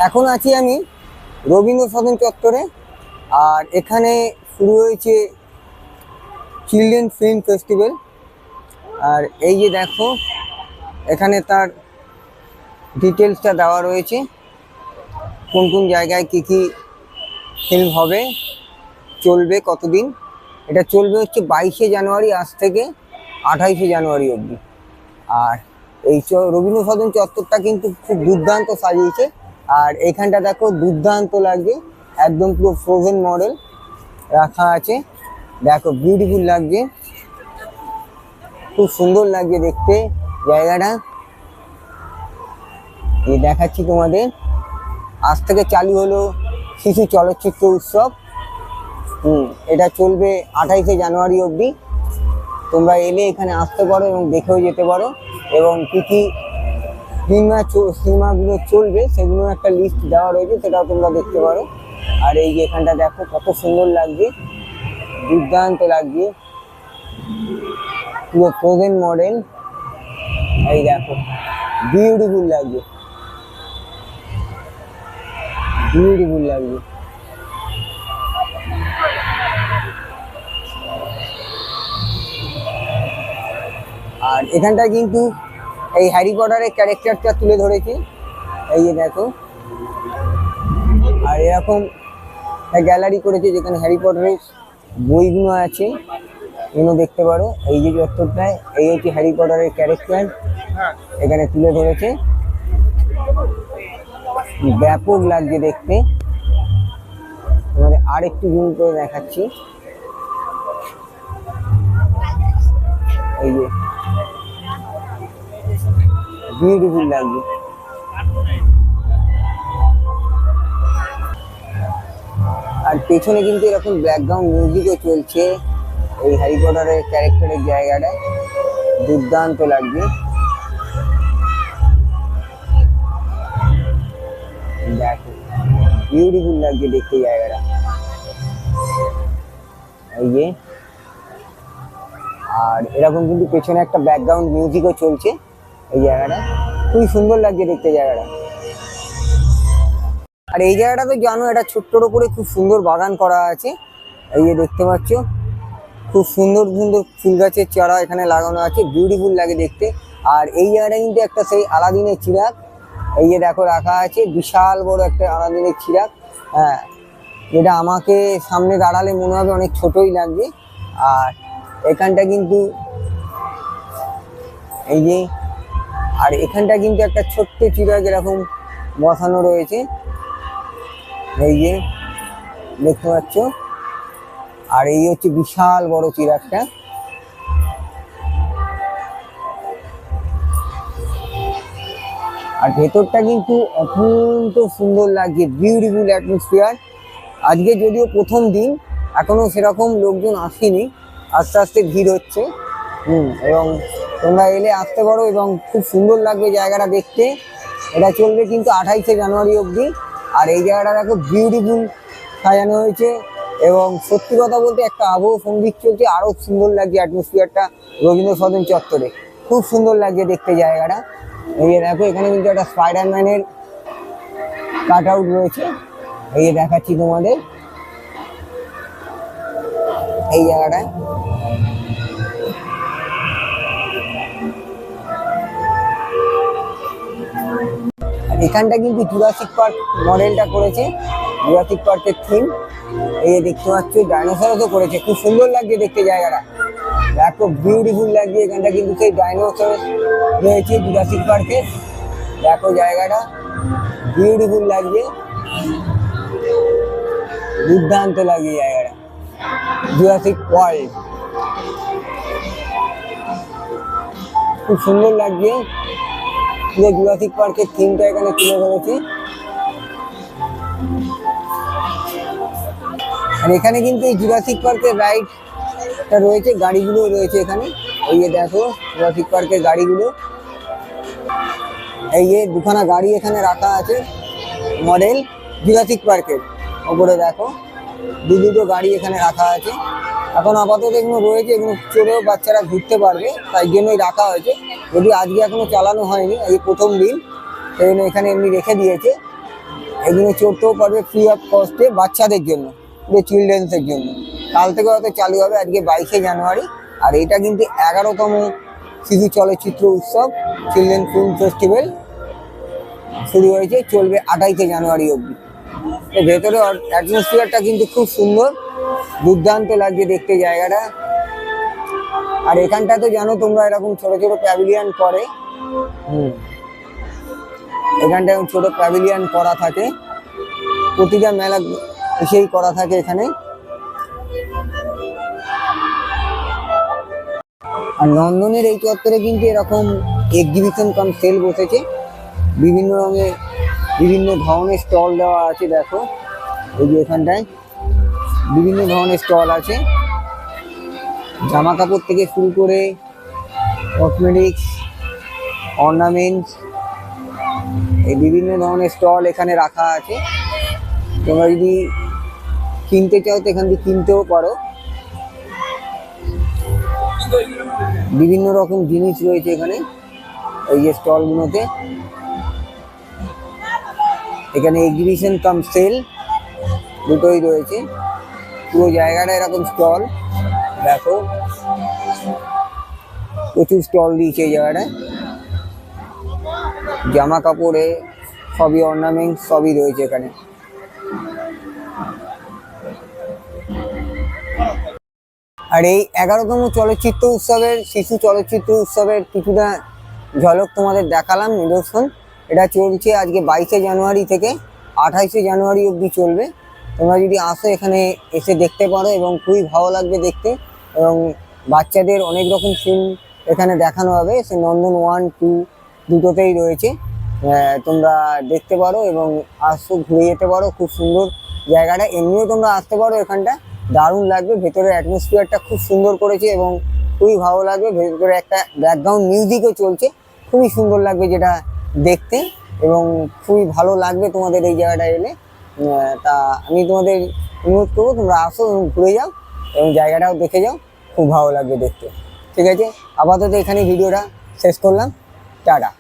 এখন আছি আমি রবীন্দ্র সদন চত্বরে। আর এখানে শুরু হয়েছে চিলড্রেন ফিল্ম ফেস্টিভ্যাল। আর এই যে দেখো, এখানে তার ডিটেলসটা দেওয়া রয়েছে, কোন কোন জায়গায় কী কী ফিল্ম হবে, চলবে কতদিন। এটা চলবে হচ্ছে 22শে জানুয়ারি আজ থেকে 28শে জানুয়ারি অবধি। আর এই রবীন্দ্র সদন চত্বরটা কিন্তু খুব দুর্দান্ত সাজিয়েছে। আর এখানটা দেখো, দুর্দান্ত লাগছে, একদম পুরো ফ্রোজেন মডেল রাখা আছে। দেখো বিউটিফুল লাগছে, খুব সুন্দর লাগছে দেখতে জায়গাটা। এই দেখাচ্ছি তোমাদের, আজ থেকে চালু হলো শিশু চলচ্চিত্র উৎসব। এটা চলবে 28শে জানুয়ারি অবধি। তোমরা এলে এখানে আসতে পারো এবং দেখেও যেতে পারো, এবং কী কী সিনেমাগুলো চলবে সেগুলো একটা লিস্ট দেওয়া রয়েছে, সেটাও তোমরা দেখতে পারো। আর এই যে এখানটা দেখো কত সুন্দর লাগছে, দুর্দান্ত লাগছে, পুরো ফ্রোজেন মডেল। এই দেখো বিউটিফুল লাগছে, বিউটিফুল লাগছে। আর এখানটা কিন্তু এই হ্যারি পটারের ক্যারেক্টারটা তুলে ধরেছে, এই যে দেখো। আর এরকম গ্যালারি করেছে যেখানে হ্যারি পটারের বইগুলো আছে, এগুলো দেখতে পারো। এই যে চত্বরটায় এই হচ্ছে হ্যারি পটারের ক্যারেক্টার এখানে তুলে ধরেছে, ব্যাপক লাগছে দেখতে। তোমাদের আর একটু জুম করে দেখাচ্ছি, এই যে বিউটিফুল লাগছে। আর পেছনে কিন্তু এরকম ব্যাকগ্রাউন্ড মিউজিকও চলছে এই হ্যারি পটারের ক্যারেক্টারের জায়গাটায়, দুর্দান্ত লাগছে। দেখো বিউটিফুল লাগছে দেখতে জায়গাটা, এই যে। আর এরকম কিন্তু পেছনে একটা ব্যাকগ্রাউন্ড মিউজিকও চলছে এই জায়গাটা, খুবই সুন্দর লাগছে দেখতে জায়গাটা। আর এই জায়গাটা তো জানো, এটা ছোট্টর উপরে খুব সুন্দর বাগান করা আছে, এই যে দেখতে পাচ্ছ, খুব সুন্দর সুন্দর ফুল গাছের চারা এখানে লাগানো আছে, বিউটিফুল লাগে দেখতে। আর এই জায়গাটা কিন্তু একটা সেই আলাদিনের চিরাগ, এই যে দেখো রাখা আছে, বিশাল বড় একটা আলাদিনের চিরাগ। হ্যাঁ, যেটা আমাকে সামনে দাঁড়ালে মনে হবে অনেক ছোটই লাগবে। আর এখানটা কিন্তু এই যে, আর এখানটা কিন্তু একটা ছোট্ট চিরাগ এরকম বসানো রয়েছে, এই যে দেখতে পাচ্ছ। আর এই হচ্ছে বিশাল বড় চিরাগটা। আর ভেতরটা কিন্তু অত্যন্ত সুন্দর লাগছে, বিউটিফুল অ্যাটমসফিয়ার। আজকে যদিও প্রথম দিন, এখনো সেরকম লোকজন আসেনি, আস্তে আস্তে ভিড় হচ্ছে। এবং তোমরা এলে আসতে পারো এবং খুব সুন্দর লাগবে জায়গাটা দেখতে। এটা চলবে কিন্তু 28শে জানুয়ারি অবধি। আর এই জায়গাটা দেখো বিউটিফুল সাজানো হয়েছে, এবং সত্যি কথা বলতে একটা আবহ সঙ্গীত চলছে, আরও সুন্দর লাগছে অ্যাটমসফিয়ারটা রবীন্দ্র সদন চত্বরে, খুব সুন্দর লাগছে দেখতে জায়গাটা। এই যে দেখো, এখানে কিন্তু একটা স্পাইডারম্যানের কাট আউট রয়েছে, এই যে দেখাচ্ছি তোমাদের এই জায়গাটায়। এখানটা কিন্তু জুরাসিক পার্ক মডেলটা করেছে, জুরাসিক পার্কের থিম। এই যে দেখতে পাচ্ছ, ডাইনোসরও তো করেছে, খুব সুন্দর লাগছে দেখতে জায়গাটা, দেখো বিউটিফুল লাগছে। এখানটা কিন্তু সেই ডাইনোসর রয়েছে জুরাসিক পার্কে, দেখো জায়গাটা বিউটিফুল লাগছে, দুর্দান্ত লাগছে জায়গাটা, জুরাসিক ওয়ার্ল্ড, খুব সুন্দর লাগছে। পুরো জুরাসিক পার্কের থিমটা এখানে তুলে ধরেছি। আর এখানে কিন্তু এই জুরাসিক পার্কের রাইডটা রয়েছে, গাড়িগুলো রয়েছে এখানে, এই যে দেখো জুরাসিক পার্কের গাড়িগুলো। এই যে দুখানা গাড়ি এখানে রাখা আছে মডেল জুরাসিক পার্কের ওপরে, দেখো দুটো গাড়ি এখানে রাখা আছে। এখন আপাতত এগুলো রয়েছে, এগুলো চড়েও বাচ্চারা ঘুরতে পারবে, তাই জন্যই রাখা হয়েছে। যদি আজকে এখনো চালানো হয়নি, এই প্রথম দিন, সেই জন্য এখানে এমনি রেখে দিয়েছে। এগুলো চড়তেও পারবে ফ্রি অফ কস্টে বাচ্চাদের জন্য, চিলড্রেন্সের জন্য। কাল থেকে হয়তো চালু হবে, আজকে 22শে জানুয়ারি। আর এটা কিন্তু 11তম শিশু চলচ্চিত্র উৎসব চিলড্রেন ফিল্ম ফেস্টিভ্যাল শুরু হয়েছে, চলবে 28শে জানুয়ারি অবধি। তো ভেতরে অ্যাটমসফিয়ারটা কিন্তু খুব সুন্দর, দুর্দান্ত লাগছে দেখতে জায়গাটা। আর এখানটা তো জানো তোমরা এরকম ছোট ছোট প্যাভিলিয়ন করে, এখানটা এরকম ছোট প্যাভিলিয়ন করা থাকে, প্রতিটা মেলা এসেই করা থাকে এখানে। আর নন্দনের এই চত্বরে কিন্তু এরকম এক্সিবিশন কাম সেল বসেছে, বিভিন্ন রঙের বিভিন্ন ধরনের স্টল দেওয়া আছে। দেখো এই যে এখানটায় বিভিন্ন ধরনের স্টল আছে, জামা কাপড় থেকে শুরু করে কসমেটিক্স, অর্নামেন্টস, এই বিভিন্ন ধরনের স্টল এখানে রাখা আছে। তোমরা যদি কিনতে চাও তো এখান থেকে কিনতেও পারো। বিভিন্ন রকম জিনিস রয়েছে এখানে এই যে স্টলগুলোতে। এখানে এক্সিবিশন কাম সেল দুটোই রয়েছে, পুরো জায়গাটা এরকম স্টল। দেখো প্রচুর স্টল দিয়েছে এই জায়গাটায়, জামা কাপড়ে সবই, অর্নামেন্ট সবই রয়েছে এখানে। আর এই 11তম চলচ্চিত্র উৎসবের, শিশু চলচ্চিত্র উৎসবের কিছুটা ঝলক তোমাদের দেখালাম, নিদর্শন। এটা চলছে আজকে 22শে জানুয়ারি থেকে 28শে জানুয়ারি অবধি চলবে। তোমরা যদি আসো এখানে এসে দেখতে পারো এবং খুবই ভালো লাগবে দেখতে। এবং বাচ্চাদের অনেক রকম ফিল্ম এখানে দেখানো হবে, সে নন্দন 1, 2 দুটোতেই রয়েছে। তোমরা দেখতে পারো এবং আসো, ঘুরে যেতে পারো, খুব সুন্দর জায়গাটা। এমনিও তোমরা আসতে পারো, এখানটা দারুণ লাগবে, ভেতরের অ্যাটমসফিয়ারটা খুব সুন্দর করেছে এবং খুবই ভালো লাগবে। ভেতরে একটা ব্যাকগ্রাউন্ড মিউজিকও চলছে, খুবই সুন্দর লাগবে যেটা দেখতে, এবং খুবই ভালো লাগবে তোমাদের এই জায়গাটা এলে। তা আমি তোমাদের অনুরোধ করবো তোমরা আসো এবং ঘুরে যাও এবং জায়গাটাও দেখে যাও, খুব ভালো লাগবে দেখতে। ঠিক আছে, আপাতত এখানে ভিডিওটা শেষ করলাম, টাটা।